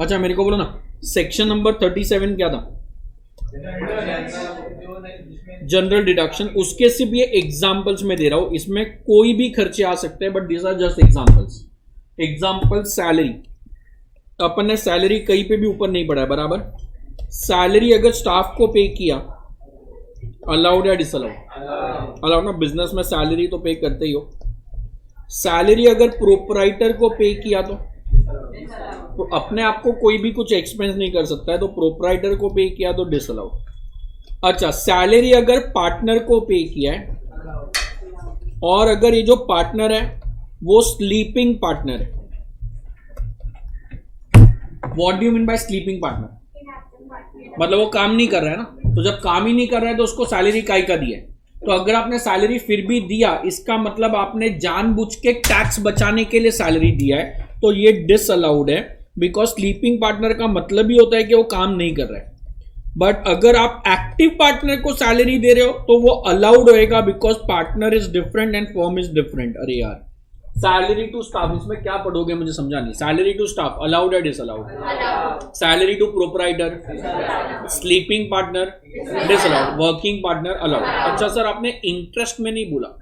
अच्छा मेरे को बोलो ना, सेक्शन नंबर 37 क्या था? General deduction. उसके सिर्फ ये एग्जांपल्स में दे रहा हूं, इसमें कोई भी खर्चे आ सकते हैं, but these are just examples. Example salary, अपन ने सैलरी कहीं पे भी ऊपर नहीं पढ़ा है, बराबर। सैलरी अगर स्टाफ को पे किया, अलाउड या डिसअलाउड? अलाउड ना, बिजनेस में सैलरी तो पे करते ही हो। सैलरी अगर प्रोपराइटर को पे किया तो अपने आप को कोई भी कुछ एक्सपेंस नहीं कर सकता है, तो प्रोपराइटर को पे किया तो डिसअलाउड। अच्छा, सैलरी अगर पार्टनर को पे किया है, और अगर ये जो पार्टनर है वो स्लीपिंग पार्टनर है। What do you mean by sleeping partner? मतलब वो काम नहीं कर रहा है ना, तो जब काम ही नहीं कर रहा है तो उसको सैलरी काहे का दिया है? तो अगर आपने सैलरी फिर भी दिया, इसका मतलब आपने जानबूझ के टैक्स बचाने के लिए सैलरी दिया है, तो ये डिसअलाउड है। बिकॉज स्लीपिंग पार्टनर का मतलब ही होता है कि वो काम नहीं कर रहा है। बट अगर आप एक्टिव पार्टनर को सैलरी दे रहे हो तो वो अलाउड होएगा, because partner is different and firm is different. अरे यार, सैलरी टू स्टाफ, इसमें क्या पढ़ोगे मुझे समझा नहीं। सैलरी टू स्टाफ अलाउड है disallowed? Salary to proprietor, sleeping partner disallowed, working partner allowed. अच्छा सर, आपने इंटरेस्ट में नहीं बोला।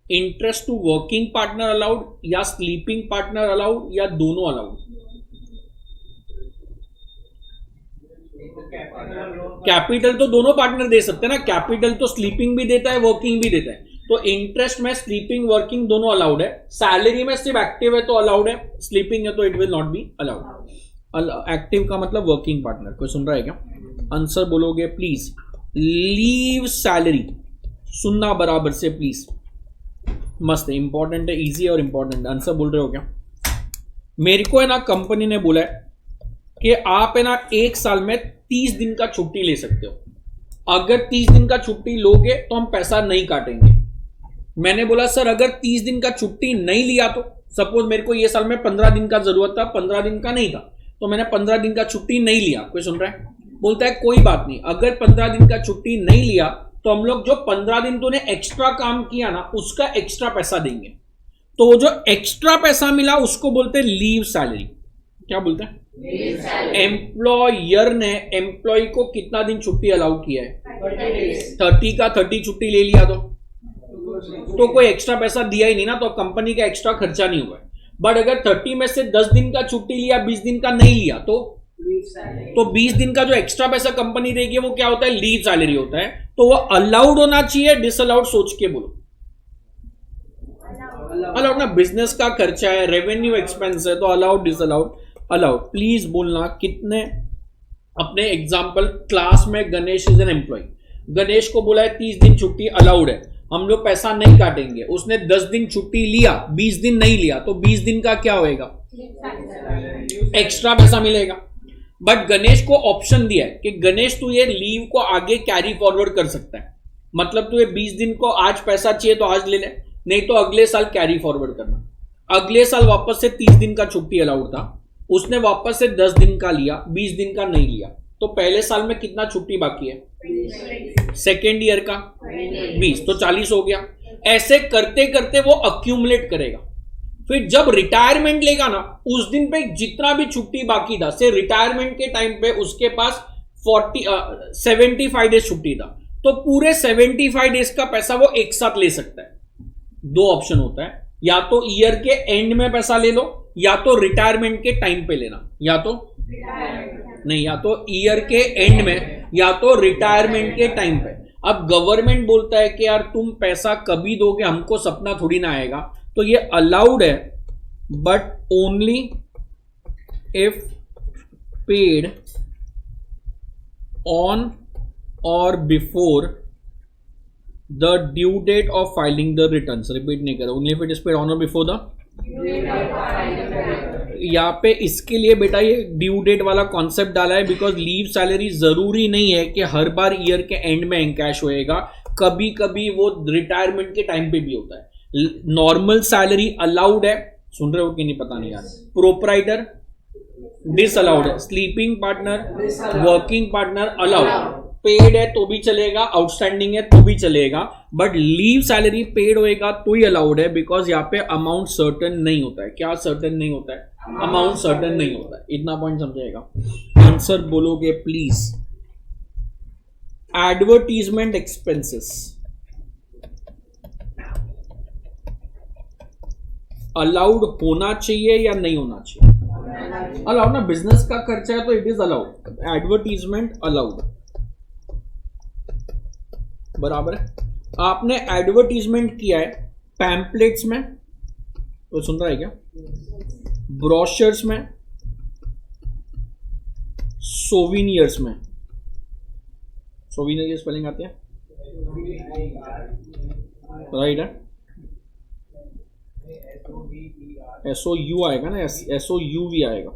Interest to working partner allowed या स्लीपिंग पार्टनर अलाउड या दोनों अलाउड? कैपिटल तो दोनों पार्टनर दे सकते हैं ना। कैपिटल तो स्लीपिंग भी देता है, वर्किंग भी देता है। तो इंटरेस्ट में स्लीपिंग वर्किंग दोनों अलाउड है। सैलरी में सिर्फ एक्टिव है तो अलाउड है, स्लीपिंग है तो it will not be allowed. Active का मतलब वर्किंग पार्टनर। कोई सुन रहा है क्या? आंसर बोलोगे प्लीज। लीव सैलरी, सुनना बराबर से प्लीज। मस्त है, इंपॉर्टेंट है, इजी और इंपॉर्टेंट। आंसर बोल रहे हो क्या? मेरे को है ना कंपनी ने बोला है कि आप है ना 1 साल में 30 दिन का छुट्टी ले सकते हो। अगर 30 दिन का छुट्टी लोगे तो हम पैसा नहीं काटेंगे। मैंने बोला सर अगर 30 दिन का छुट्टी नहीं लिया तो, सपोज मेरे को ये साल में 15 दिन का जरूरत था, 15 दिन का नहीं था, तो मैंने 15 दिन का छुट्टी नहीं लिया। कोई सुन रहा है? बोलता है कोई बात नहीं, अगर 15 दिन का छुट्टी नहीं लिया तो हम लोग जो 15 दिन तूने एक्स्ट्रा काम किया ना, उसका एक्स्ट्रा पैसा देंगे। तो वो जो एक्स्ट्रा पैसा मिला उसको बोलते हैं लीव सैलरी। क्या बोलते हैं? एम्प्लॉयर ने एम्प्लॉय को कितना दिन छुट्टी अलाउ किया है? 30 का 30 छुट्टी ले लिया तो कोई एक्स्ट्रा पैसा दिया ही नहीं ना, तो कंपनी का एक्स्ट्रा खर्चा नहीं हुआ। बट अगर 30 में से 10 दिन का छुट्टी लिया, 20 दिन का नहीं लिया, तो 20 दिन का जो एक्स्ट्रा पैसा कंपनी देगी वो क्या होता है? लीव सैलरी होता है। तो वो अलाउड होना चाहिए, डिसअलाउड सोच के बोलो। अलाउड ना, बिजनेस का खर्चा है, रेवेन्यू एक्सपेंस है, तो अलाउड डिसअलाउड अलाउड। प्लीज बोलना कितने अपने एग्जाम्पल। क्लास में Ganesh is an employ, Ganesh को बोला है 30 दिन छुट्टी अलाउड है, हम लोग पैसा नहीं काटेंगे। उसने 10 दिन छुट्टी लिया, 20 दिन नहीं लिया, तो 20 दिन का क्या होएगा? एक्स्ट्रा पैसा मिलेगा। बट गणेश को ऑप्शन दिया है कि गणेश तू ये लीव को आगे कैरी फॉरवर्ड कर सकता है। मतलब तू ये 20 दिन को आज पैसा चाहिए तो आज ले ले, नहीं तो अगले साल कैरी फॉरवर्ड करना। अगले साल वापस से 30 दिन का छुट्टी अलाउड था, उसने वापस से 10 दिन का लिया, 20 दिन का नहीं लिया, तो पहले साल में कितना छुट्टी बाकी है? सेकेंड ईयर का 20, तो 40 हो गया। ऐसे करते करते वो अक्यूमुलेट करेगा। फिर जब रिटायरमेंट लेगा ना, उस दिन पे जितना भी छुट्टी बाकी था, से रिटायरमेंट के टाइम पे उसके पास 75 डेज छुट्टी था, तो पूरे 75 डेज का पैसा वो एक साथ ले सकता है। 2 ऑप्शन होता है, या तो ईयर के एंड में पैसा ले लो, या तो रिटायरमेंट के टाइम पे लेना। या तो नहीं, या तो ईयर के एंड में, या तो रिटायरमेंट के टाइम पे। अब गवर्नमेंट बोलता है कि यार तुम पैसा कभी दोगे, हमको सपना थोड़ी ना आएगा, तो ये अलाउड है, but only if paid on or before the due date of filing the returns. Repeat नहीं करो, only if it is paid on or before the. यहाँ पे इसके लिए बेटा ये ड्यू डेट वाला कॉन्सेप्ट डाला है, बिकॉज लीव सैलरी जरूरी नहीं है कि हर बार ईयर के एंड में एनकैश होएगा, कभी कभी वो रिटायरमेंट के टाइम पे भी होता है। नॉर्मल सैलरी अलाउड है, सुन रहे हो कि नहीं पता नहीं यार। प्रोपराइटर डिसअलाउड है, sleeping partner working partner allowed. Paid है तो भी चलेगा, आउटस्टैंडिंग है तो भी चलेगा, बट लीव सैलरी पेड होएगा तो ही अलाउड है, बिकॉज यहाँ पे अमाउंट सर्टन नहीं होता है। क्या सर्टन नहीं होता है? अमाउंट सर्टन नहीं होता है। इतना पॉइंट समझाएगा। आंसर बोलोगे प्लीज। एडवर्टीजमेंट एक्सपेंसेस अलाउड होना चाहिए या नहीं होना चाहिए? अलाउड ना, बिजनेस का खर्चा है तो it is allowed. Advertisement allowed, बराबर है। आपने एडवर्टीजमेंट किया है पैम्पलेट्स में, तो सुन रहा है क्या? ब्रोशर्स में, सोविनियर्स में। सोविनियर की स्पेलिंग आती है? राइट है। SOU आएगा ना, SOUV आएगा,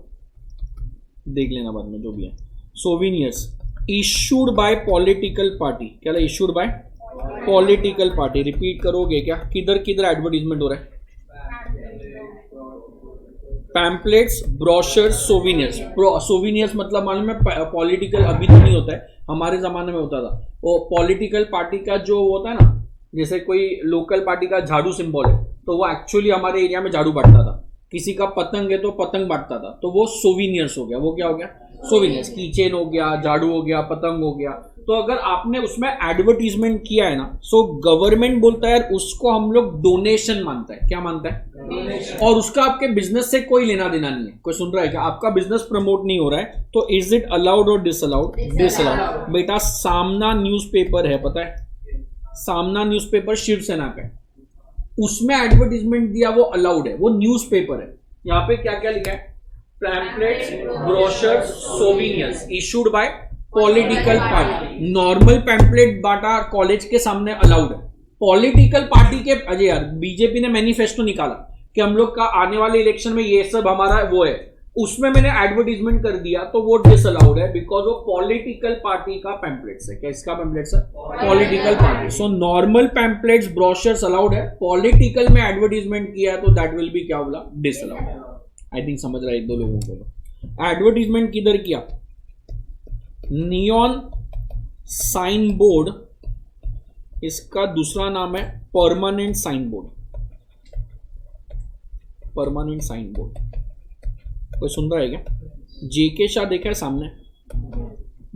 देख लेना बाद में जो भी है। Souvenirs issued by political party. क्या है? Issued by political party. Repeat करोगे क्या? किधर किधर एडवर्टीजमेंट हो रहा है? Pamphlets, brochures, souvenirs. सोविनियर्स मतलब मालूम है पॉलिटिकल, अभी तो नहीं होता है, हमारे जमाने में होता था। वो पॉलिटिकल पार्टी का जो होता है ना, जैसे कोई लोकल पार्टी का झाड़ू सिंबल है, तो वो एक्चुअली हमारे एरिया में झाड़ू बांटता था। किसी का पतंग है तो पतंग बांटता था, तो वो सोविनियर्स हो गया। वो क्या हो गया? सोविनियर्स। कीचेन हो गया, झाड़ू हो गया, पतंग हो गया। तो अगर आपने उसमें एडवर्टीजमेंट किया है ना, सो गवर्नमेंट बोलता है उसको हम लोग डोनेशन मानता है। क्या मानता है? डोनेशन। और उसका आपके बिजनेस से कोई लेना देना नहीं है। कोई सुन रहा है क्या? आपका बिजनेस प्रमोट नहीं हो रहा है, तो इज इट अलाउड और डिसअलाउड? डिसअलाउड। बेटा सामना न्यूज़पेपर है, पता है? सामना न्यूज़पेपर शिवसेना का है, उसमें एडवर्टीजमेंट दिया, वो अलाउड है, वो न्यूज़पेपर है। यहाँ पे क्या क्या लिखा है? Pamphlets, brochures, souvenirs issued by political party. Normal pamphlet बांटा कॉलेज के सामने अलाउड है। पॉलिटिकल पार्टी के, अजय यार, बीजेपी ने मैनिफेस्टो निकाला कि हम लोग का आने वाले इलेक्शन में ये सब हमारा वो है, उसमें मैंने एडवर्टीजमेंट कर दिया तो वो डिसअलाउड है, बिकॉज वो पॉलिटिकल पार्टी का पैम्पलेट्स है। क्या इसका पैम्पलेट्स है? Political party. So normal pamphlets, brochures allowed है, पॉलिटिकल में एडवर्टीजमेंट किया है तो दैट विल बी क्या बोला? डिसअलाउड। आई थिंक समझ रहा है दो लोगों को। एडवर्टीजमेंट किधर किया? नियॉन साइन बोर्ड, इसका दूसरा नाम है permanent sign board. Permanent sign board. कोई सुन रहा है क्या? जेके शाह देखा है सामने,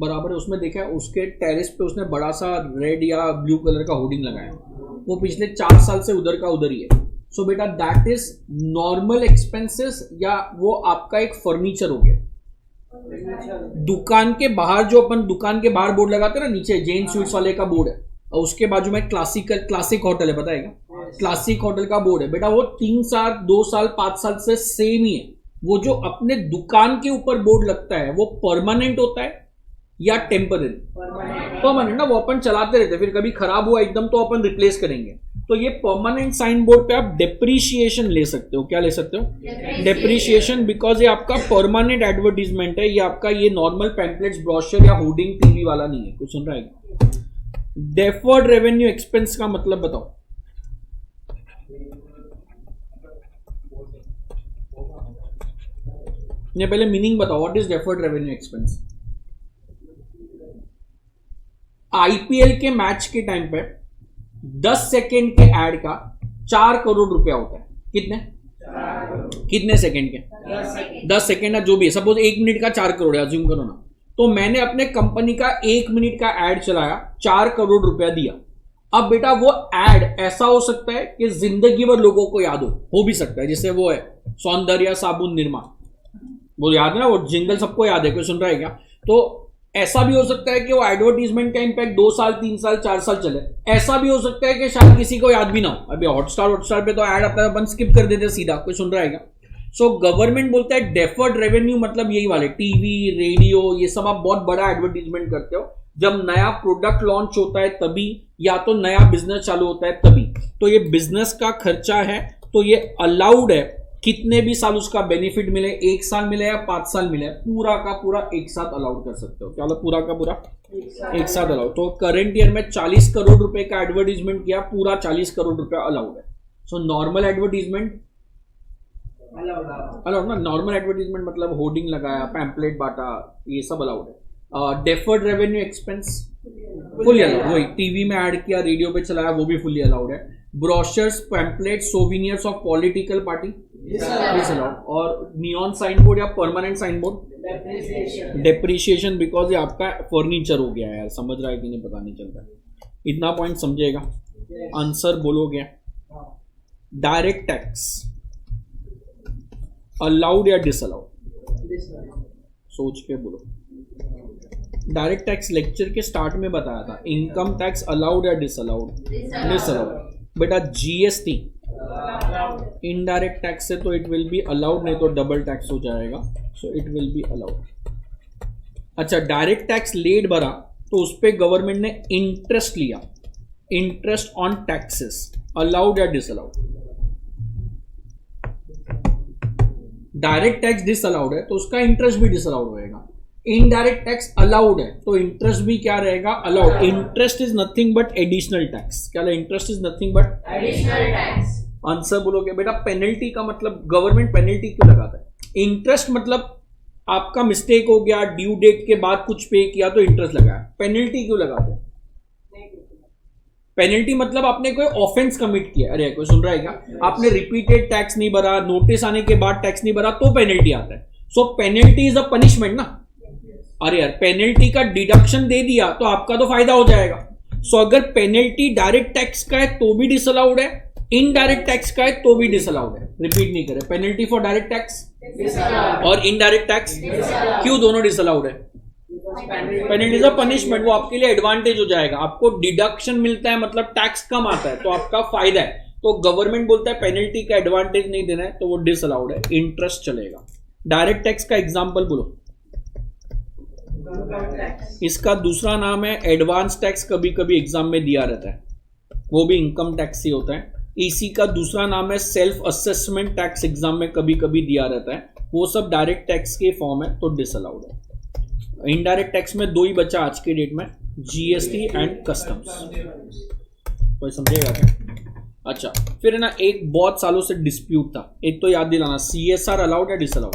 बराबर है, उसमें देखा है, उसके टेरेस पे उसने बड़ा सा रेड या ब्लू कलर का होर्डिंग लगाया, वो पिछले 4 साल से उधर का उधर ही है। सो बेटा दैट इज नॉर्मल एक्सपेंसेस, या वो आपका एक फर्नीचर हो गया। दुकान के बाहर जो अपन दुकान के बाहर बोर्ड लगाते हैं ना, नीचे जैन स्वीट्स वाले का बोर्ड है, और उसके बाजू में क्लासिक होटल है, बताएगा? क्लासिक होटल का बोर्ड है बेटा, वो 3 साल 2 साल 5 साल से सेम ही है। वो जो अपने दुकान के ऊपर बोर्ड लगता है वो परमानेंट होता है या टेम्पररी? परमानेंट ना, वो अपन चलाते रहते, फिर कभी खराब हुआ एकदम तो अपन रिप्लेस करेंगे। तो ये परमानेंट साइन बोर्ड पे आप डेप्रिशिएशन ले सकते हो। क्या ले सकते हो? डेप्रिशिएशन, बिकॉज ये आपका परमानेंट एडवर्टीजमेंट है, ये आपका ये नॉर्मल पैम्पलेट्स, ब्रोशर या होर्डिंग टीवी वाला नहीं है। कुछ सुन रहा है? डेफर्ड रेवेन्यू एक्सपेंस का मतलब बताओ। ये पहले मीनिंग बताओ, what is deferred revenue expense? IPL के मैच के टाइम पे 10 सेकेंड के एड का 4 करोड़ रुपया होता है। कितने सेकेंड के? 10 सेकेंड, जो भी है, सपोज 1 मिनट का 4 करोड़ है, अज्यूम करो ना। तो मैंने अपने कंपनी का 1 मिनट का एड चलाया, 4 करोड़ रुपया दिया। अब बेटा वो एड ऐसा हो सकता है कि जिंदगी भर लोगों को याद हो भी सकता है, जैसे वो है सौंदर्य साबुन निर्मा, वो याद है ना, वो जिंगल सबको याद है। कोई सुन रहा है क्या? तो ऐसा भी हो सकता है कि वो एडवर्टीजमेंट का इंपैक्ट 2 साल 3 साल 4 साल चले। ऐसा भी हो सकता है कि शायद किसी को याद भी ना हो। अभी हॉटस्टार पे तो ऐड आता है, अपन स्किप कर देते सीधा। कोई सुन रहा है क्या? सो गवर्नमेंट बोलता है डेफर्ड रेवेन्यू मतलब यही वाले टीवी, रेडियो, ये सब आप बहुत बड़ा एडवर्टीजमेंट करते हो जब नया प्रोडक्ट लॉन्च होता है तभी, या तो नया बिजनेस चालू होता है तभी। तो ये बिजनेस का खर्चा है, तो ये अलाउड है। कितने भी साल उसका बेनिफिट मिले, 1 साल मिले या 5 साल मिले, पूरा का पूरा एक साथ अलाउड कर सकते हो। क्या बोला? पूरा का पूरा एक साथ अलाउड। तो करंट ईयर में 40 करोड़ रुपए का एडवर्टीजमेंट किया, पूरा 40 करोड़ रुपया अलाउड है। सो नॉर्मल एडवर्टीजमेंट अलाउड ना, नॉर्मल एडवर्टीजमेंट मतलब होर्डिंग लगाया, पैम्पलेट बांटा, ये सब अलाउड है। Deferred revenue expense fully allowed, वही टीवी में ऐड किया, रेडियो पे चलाया, वो भी फुली अलाउड है। Brochures, pamphlet, souvenirs of political party disallowed. और नियॉन साइन बोर्ड या permanent sign board depreciation, because ये आपका फर्नीचर हो गया है यार, समझ रहा है कि नहीं पता नहीं चलता, इतना पॉइंट समझेगा। आंसर बोलोगे। डायरेक्ट टैक्स अलाउड या डिसअलाउड, सोच के बोलो। डायरेक्ट टैक्स लेक्चर के स्टार्ट में बताया था, इनकम टैक्स अलाउड या डिसअलाउड, डिसअलाउड। बेटा जीएसटी इनडायरेक्ट टैक्स से तो इट विल बी अलाउड, नहीं तो डबल टैक्स हो जाएगा, so it will be allowed. अच्छा, डायरेक्ट टैक्स लेट भरा तो उस पर गवर्नमेंट ने इंटरेस्ट लिया, इंटरेस्ट ऑन टैक्सेस, अलाउड या डिसअलाउड। डायरेक्ट टैक्स डिसअलाउड है तो उसका इंटरेस्ट भी डिसअलाउड होएगा। इनडायरेक्ट टैक्स अलाउड है तो इंटरेस्ट भी क्या रहेगा, allowed. Interest is nothing but additional tax. क्या है interest is nothing but additional tax. Answer बोलोगे। बेटा पेनल्टी का मतलब गवर्नमेंट पेनल्टी क्यों लगाता है? इंटरेस्ट मतलब आपका मिस्टेक हो गया, ड्यू डेट के बाद कुछ पे किया तो इंटरेस्ट लगाया। पेनल्टी क्यों लगाते हैं? पेनल्टी मतलब आपने कोई ऑफेंस कमिट किया, अरे कोई सुन रहा है क्या? आपने रिपीटेड टैक्स नहीं भरा, नोटिस आने के बाद टैक्स नहीं भरा तो पेनल्टी आता है। सो पेनल्टी इज अ पनिशमेंट ना। अरे यार पेनल्टी का डिडक्शन दे दिया तो आपका तो फायदा हो जाएगा। सो अगर पेनल्टी डायरेक्ट टैक्स का है तो भी डिसअलाउड है, इनडायरेक्ट टैक्स का है तो भी डिसअलाउड है। रिपीट नहीं करें, पेनल्टी फॉर डायरेक्ट टैक्स और इनडायरेक्ट टैक्स क्यों दोनों डिसअलाउड है? पेनल्टी इज अ पनिशमेंट, वो आपके लिए एडवांटेज हो जाएगा। आपको डिडक्शन मिलता है मतलब टैक्स कम आता है तो आपका फायदा है। तो गवर्नमेंट बोलता है पेनल्टी का एडवांटेज नहीं देना है तो वो डिसअलाउड है, इंटरेस्ट चलेगा। डायरेक्ट टैक्स का एग्जांपल बोलो। इसका दूसरा नाम है एडवांस टैक्स, कभी कभी एग्जाम में दिया रहता है, वो भी इनकम टैक्स ही होता है। इसी का दूसरा नाम है सेल्फ असेसमेंट टैक्स, एग्जाम में कभी कभी दिया रहता है। वो सब डायरेक्ट टैक्स के फॉर्म है तो डिसअलाउड है। इनडायरेक्ट टैक्स में दो ही बचा आज के डेट में, जीएसटी एंड कस्टम्स। कोई समझेगा क्या? अच्छा फिर है ना, एक बहुत सालों से डिस्प्यूट था, एक तो याद दिलाना, सीएसआर अलाउड या डिसअलाउड?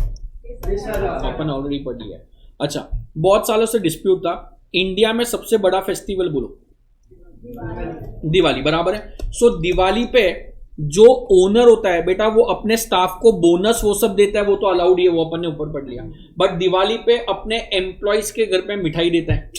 अपन ऑलरेडी पढ़ लिया है। अच्छा बहुत सालों से डिस्प्यूट था, इंडिया में सबसे बड़ा फेस्टिवल बोलो, दिवाली, बराबर है। सो दिवाली पे जो ओनर होता है बेटा वो अपने स्टाफ को बोनस वो सब देता है, वो तो अलाउड ही है, वो अपन ने ऊपर पढ़ लिया। बट दिवाली पे अपने एम्प्लॉयज के घर पे मिठाई देता है,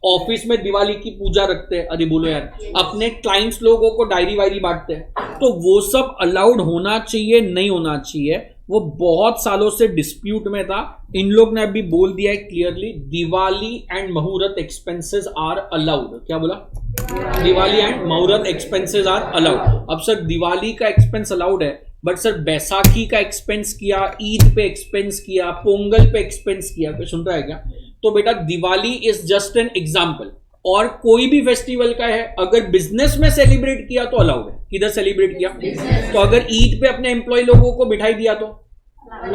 ऑफिस में दिवाली की पूजा रखते हैं, अरे बोलो यार, अपने क्लाइंट्स लोगों को डायरी वायरी बांटते हैं, तो वो सब अलाउड होना चाहिए नहीं होना चाहिए? वो बहुत सालों से डिस्प्यूट में था। इन लोग ने अभी बोल दिया है क्लियरली, दिवाली एंड मुहूर्त एक्सपेंसेस आर अलाउड। क्या बोला? दिवाली एंड मुहूर्त एक्सपेंसेस आर अलाउड। अब सर दिवाली का एक्सपेंस अलाउड है, बट सर बैसाखी का एक्सपेंस किया, ईद पे एक्सपेंस किया, पोंगल पे एक्सपेंस किया, कोई सुन रहा है क्या? तो बेटा Diwali is just an example, और कोई भी फेस्टिवल का है अगर बिजनेस में सेलिब्रेट किया तो अलाउड है। किधर सेलिब्रेट किया? तो अगर ईद पे अपने एम्प्लॉय लोगों को मिठाई दिया तो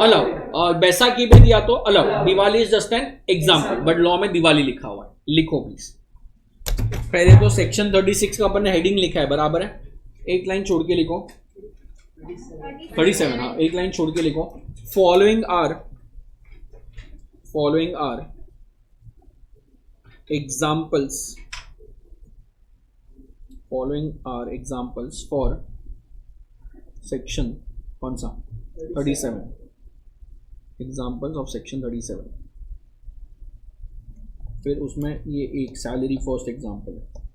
अलाउड, और बैसाखी पे दिया तो allowed. Diwali is just an example, but law में दिवाली लिखा हुआ है, लिखो प्लीज। पहले तो सेक्शन 36 का अपन ने हेडिंग लिखा है, बराबर है, एक लाइन छोड़ के लिखो। 37, हाँ, एक लाइन छोड़ के लिखो। Following are examples for section कौन सा? 37, एग्जाम्पल्स ऑफ सेक्शन 37। फिर उसमें ये एक सैलरी फर्स्ट एग्जाम्पल है।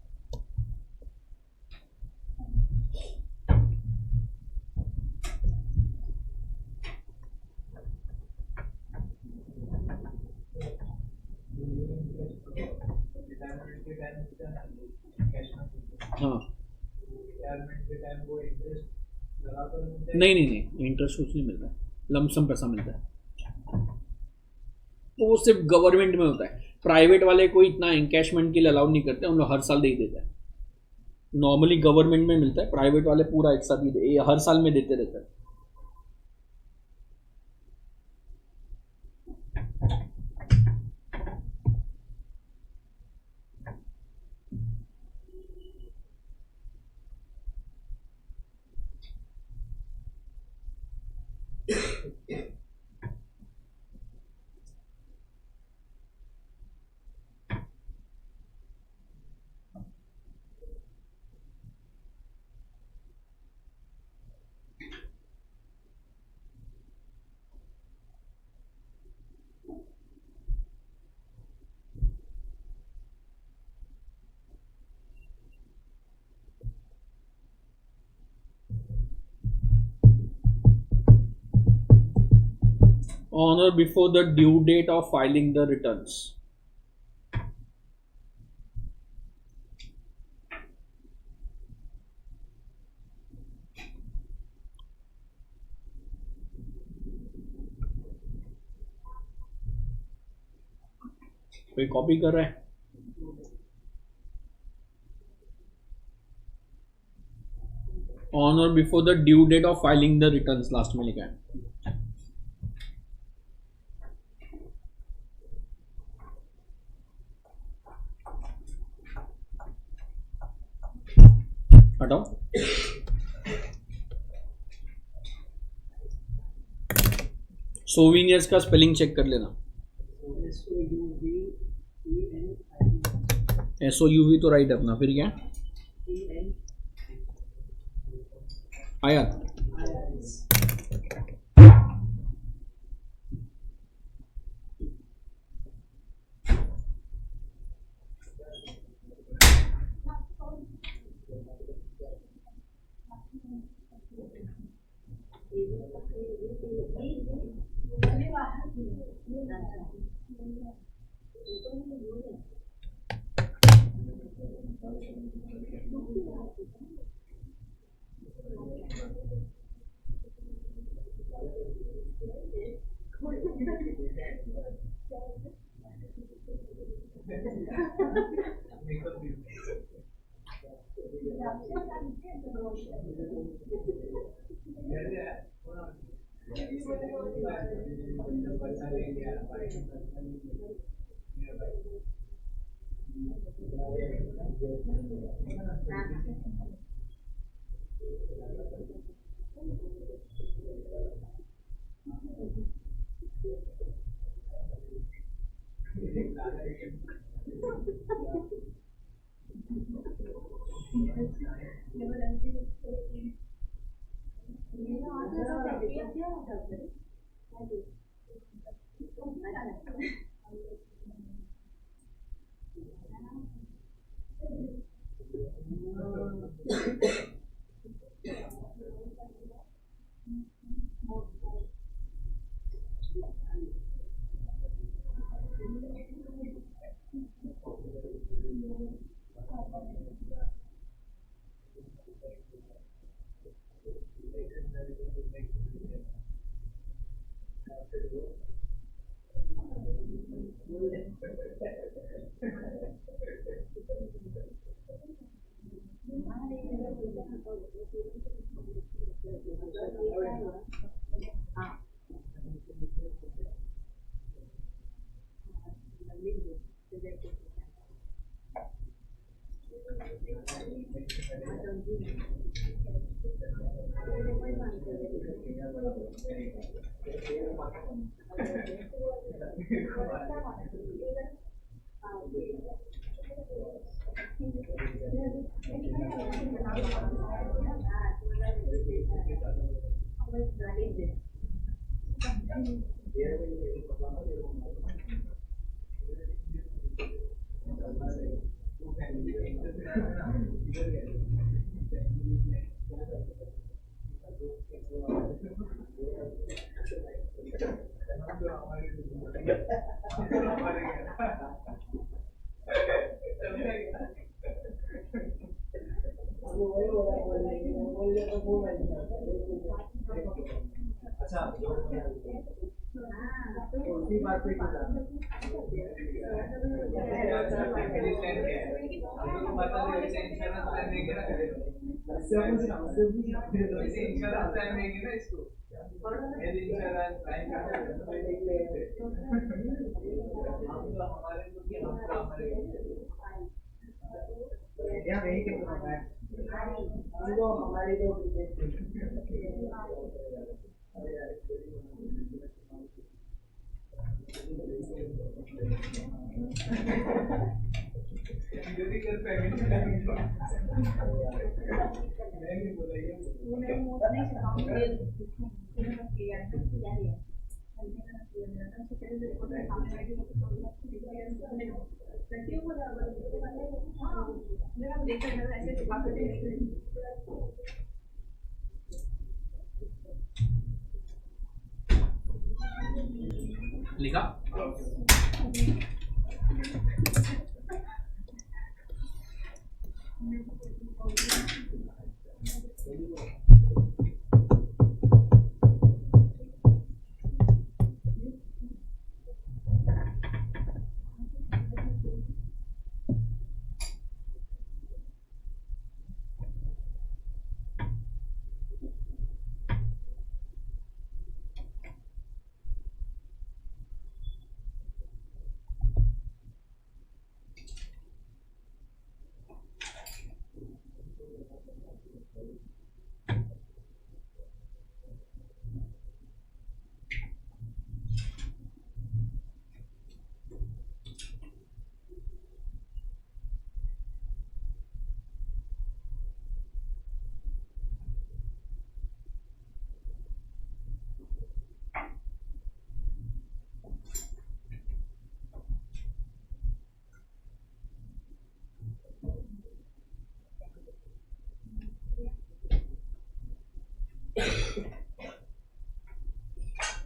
हाँ नहीं, इंटरेस्ट कुछ नहीं मिलता है, लमसम पैसा मिलता है। तो वो सिर्फ गवर्नमेंट में होता है, प्राइवेट वाले कोई इतना एनकैशमेंट के लिए अलाउ नहीं करते, उन लोग हर साल दे ही देते हैं। नॉर्मली गवर्नमेंट में मिलता है, प्राइवेट वाले पूरा एक साथ ही हर साल में देते रहते हैं। on or before the due date of filing the returns. कोई कॉपी कर रहा है? On or before the due date of filing the returns, last में लिखा है. हटाओ. सोविनियर्स का स्पेलिंग चेक कर लेना. SOUV तो राइट अपना, फिर क्या आया? लिखा?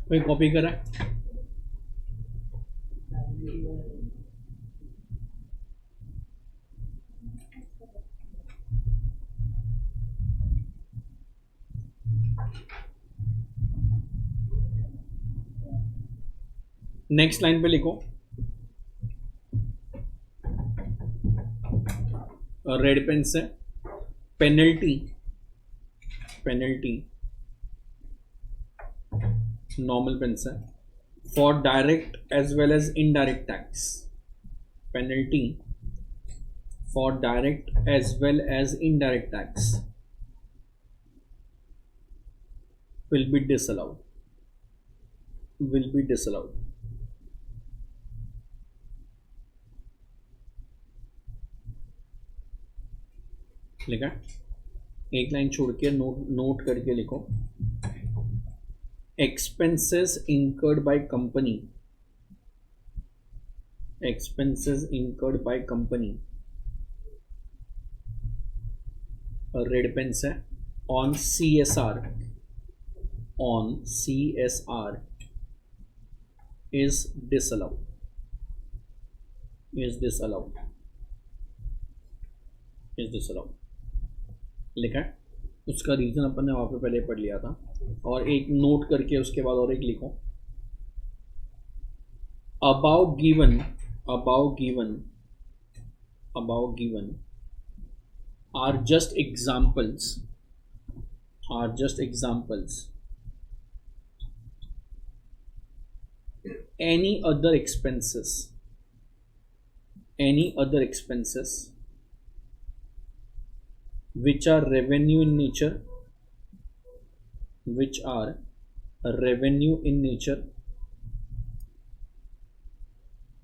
कोई कॉपी करा? नेक्स्ट लाइन पे लिखो, रेड पेन से, पेनल्टी नॉर्मल पेन से, for direct as well as indirect tax, penalty for direct as well as indirect tax will be disallowed. लिखा? एक लाइन छोड़ के नोट करके लिखो, expenses incurred by company, red pen से, on CSR is disallowed. लिखा है? उसका रीजन अपन ने वहां पे पहले पढ़ लिया था, और एक नोट करके उसके बाद और एक लिखो, above given are just examples any other expenses which are revenue in nature,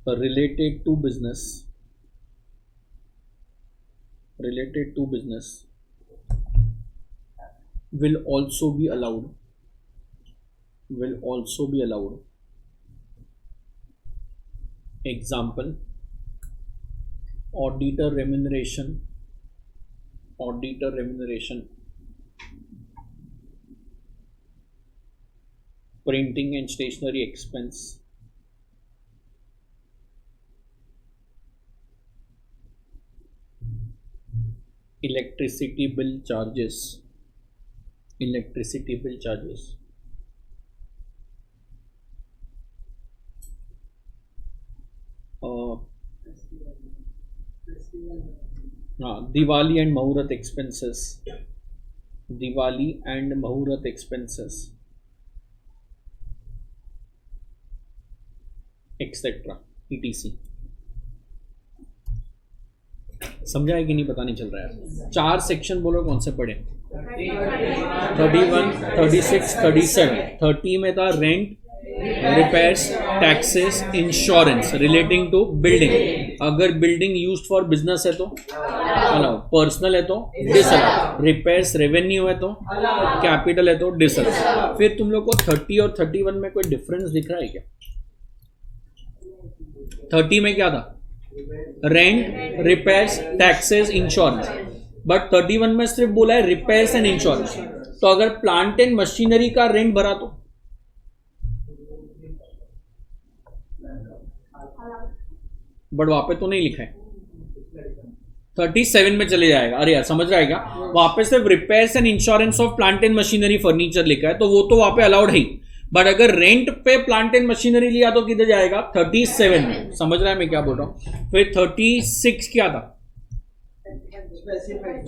related to business, will also be allowed. Example, auditor remuneration, printing and stationery expense, electricity bill charges, Diwali and Muhurat expenses, etc. etc. समझा है कि नहीं पता नहीं चल रहा है? 4 section बोलो कौन से पढ़े? 31, 36, 37. 30 में था rent, repairs, taxes, insurance relating to building. अगर बिल्डिंग यूज्ड फॉर बिजनेस है तो अलाउ, पर्सनल है तो डिसअलाउ, रिपेयर्स रेवेन्यू है तो, कैपिटल है तो डिसअलाउ. फिर तुम लोग को 30 और 31 में कोई डिफरेंस दिख रहा है क्या? 30 में क्या था? Rent, repairs, taxes, insurance. But 31 में सिर्फ बोला है रिपेयर्स एंड इंश्योरेंस. तो अगर प्लांट एंड मशीनरी का रेंट भरा बट वहां पे तो नहीं लिखा है, 37 में चले जाएगा। अरे यार समझ रहा है क्या, वहां पे सिर्फ repairs and insurance of plant and machinery furniture लिखा है, तो वो तो वहां पे अलाउड है ही, बट अगर रेंट पे प्लांट एंड मशीनरी लिया तो किधर जाएगा, 37 में। समझ रहा है मैं क्या बोल रहा हूं। फिर 36 क्या था,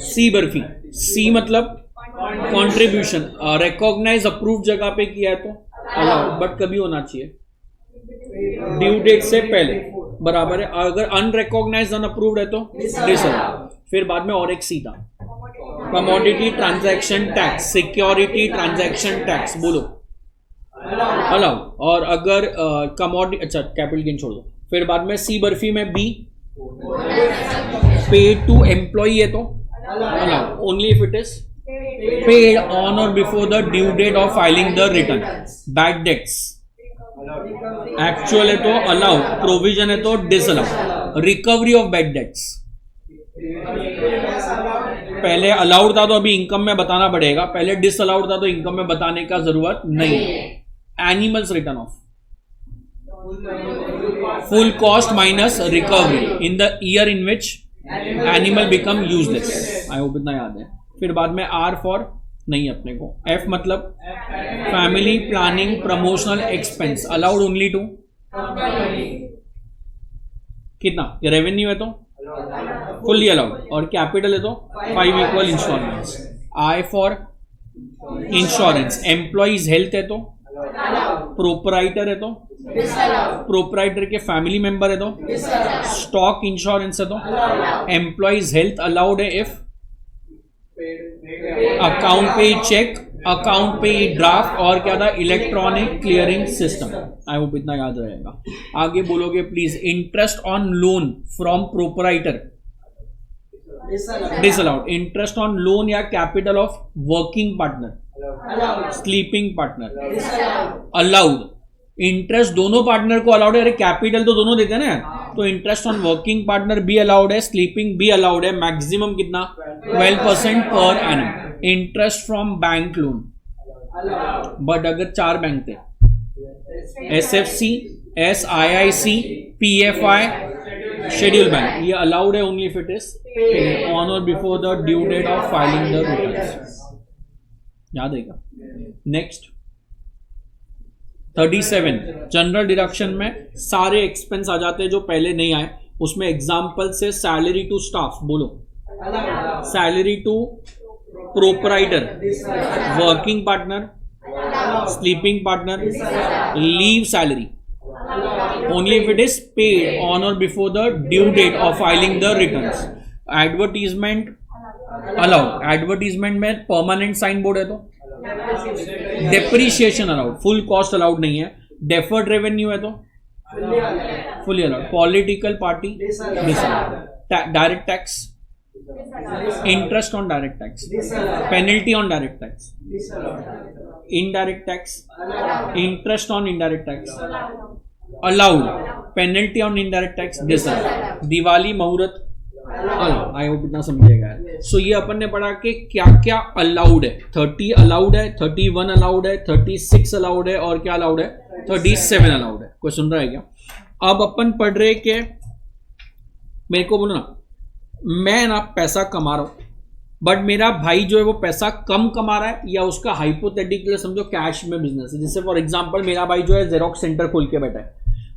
सी बर्फी, सी मतलब कॉन्ट्रीब्यूशन, रिकॉग्नाइज अप्रूव जगह पे किया है तो अलाउड, बट कभी होना चाहिए ड्यू डेट से पहले, बराबर है। अगर अनरिकॉग्नाइज अनअप्रूव्ड है तो डिसअलाउड। फिर बाद में और एक सी था, commodity transaction tax, security transaction tax, बोलो अलाउड। और अगर कमोडिटी, अच्छा कैपिटल गेन छोड़ दो। फिर बाद में सी बर्फी में बी, पे टू एम्प्लॉई है तो allowed, only if it is paid on or before the due date of filing the return. Bad debts actual है तो अलाउड, प्रोविजन है तो disallowed. Recovery of bad debts पहले अलाउड था तो अभी इनकम में बताना पड़ेगा, पहले डिसअलाउड था तो इनकम में बताने का जरूरत नहीं है। Animals return of full cost minus recovery in the year in which animal become useless. I hope इतना याद है। फिर बाद में आर फॉर नहीं अपने को, एफ मतलब family planning promotional expense, allowed only to कितना, रेवेन्यू है तो फुल्ली अलाउड, और कैपिटल है तो 5 equal instalments. I for insurance, employees health है तो, प्रोपराइटर है तो, प्रोपराइटर के फैमिली मेंबर है तो, स्टॉक इंश्योरेंस है तो, एम्प्लॉइज हेल्थ अलाउड है if account payee cheque, account payee draft, और क्या था, electronic clearing system. I hope इतना याद रहेगा। आगे बोलोगे please. Interest on loan from proprietor disallowed. Interest on loan या capital of working partner, sleeping partner allowed. Interest दोनों पार्टनर को अलाउड है, अरे कैपिटल तो दोनों देते हैं ना, तो इंटरेस्ट ऑन वर्किंग पार्टनर भी अलाउड है, स्लीपिंग भी अलाउड है। मैक्सिमम कितना, 12% per annum. Interest from bank loan, but अगर 4 बैंक थे, SFC, SIIC, PFI, schedule bank, ये अलाउड है only if it is on or before the due date of filing the returns. याद है क्या। नेक्स्ट 37 जनरल डिडक्शन में सारे expense आ जाते हैं जो पहले नहीं आए। उसमें एग्जांपल से सैलरी टू स्टाफ, बोलो salary to proprietor, working partner, sleeping partner, leave salary only if it is paid on or before the due date of filing the returns. Advertisement allowed, advertisement में permanent sign board है तो, depreciation allowed, full cost allowed नहीं है। Deferred revenue है तो fully allowed. Political party disallowed. Direct tax, interest on direct tax, penalty on direct tax, indirect tax, interest on indirect tax allowed, penalty on indirect tax disallowed. Diwali मुहूर्त allowed. आई hope इतना समझेगा। सो ये अपन ने पढ़ा कि क्या क्या अलाउड है। 30 अलाउड है, 31 अलाउड है, 36 अलाउड है, और क्या अलाउड है, 37 अलाउड है। कोई सुन रहा है क्या। अब अपन पढ़ रहे कि मेरे को बोलो ना, मैं ना पैसा कमा रहा हूं, बट मेरा भाई जो है वो पैसा कम कमा रहा है, या उसका हाइपोथेटिकली समझो कैश में बिजनेस है। जैसे फॉर एग्जांपल मेरा भाई जो है जेरोक्स सेंटर खोल के बैठा है।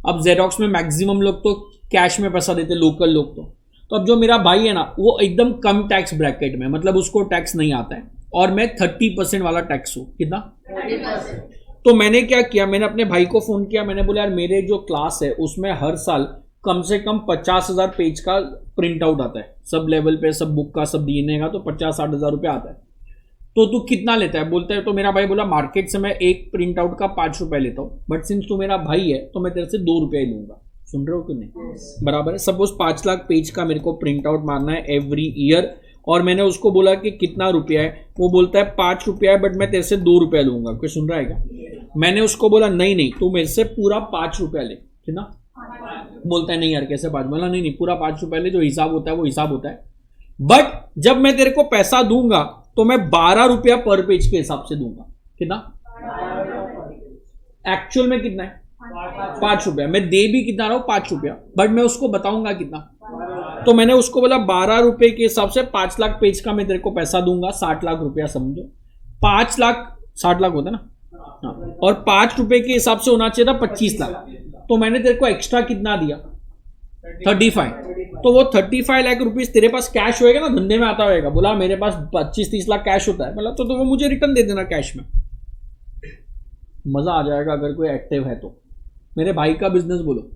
अब जेरोक्स में मैक्सिमम लोग तो कैश में पैसा देते, लोकल लोग तो अब जो मेरा भाई है ना वो एकदम कम टैक्स ब्रैकेट में, मतलब उसको टैक्स नहीं आता है, और मैं 30% वाला टैक्स हूं। कितना, 30%। तो मैंने क्या किया, मैंने अपने भाई को फोन किया, मैंने बोला यार मेरे जो क्लास है उसमें हर साल कम से कम 50,000 पेज का प्रिंट आउट आता है, सब लेवल पे, सब बुक का, सब देने का, तो 50-60 हज़ार रुपये आता है। तो तू कितना लेता है, बोलता है। तो मेरा भाई बोला मार्केट से मैं एक प्रिंट आउट का 5 रुपये लेता हूँ, बट सिंस तू मेरा भाई है तो मैं तेरे से 2 रुपये ही लूंगा। सुन रहे हो कि नहीं, बराबर है। सपोज 5 लाख पेज का मेरे को प्रिंट आउट मारना है एवरी ईयर, और मैंने उसको बोला कि कितना रुपया है, वो बोलता है 5 रुपया है, बट मैं तेरे से 2 रुपया लूंगा। कोई सुन रहा है क्या। मैंने उसको बोला नहीं तू मेरे से पूरा 5 रुपया ले, कितना, बोलता है नहीं यार कैसे 5, बोला नहीं पूरा 5 रुपया ले, जो हिसाब होता है वो हिसाब होता है, बट जब मैं तेरे को पैसा दूंगा तो मैं 12 रुपया पर पेज के हिसाब से दूंगा। कितना, एक्चुअल में कितना है ₹5। मैं दे भी कितना रहा हूं ₹5, बट मैं उसको बताऊंगा कितना। तो मैंने उसको बोला ₹12 के हिसाब से 5 लाख पेज का मैं तेरे को पैसा दूंगा, ₹60 लाख समझो। 5 लाख 60 लाख होता है ना, हाँ। और ₹5 के हिसाब से होना चाहिए था 25 लाख। तो मैंने तेरे को एक्स्ट्रा कितना दिया? 35। तो वो 35 लाख रुपीज तेरे पास कैश होएगा ना, धंधे में आता होएगा। बोला मेरे पास 25-30 लाख कैश होता है, मतलब तो वो मुझे रिटर्न दे देना कैश में। मजा आ जाएगा अगर कोई एक्टिव है तो। मेरे भाई का बिजनेस बोलो,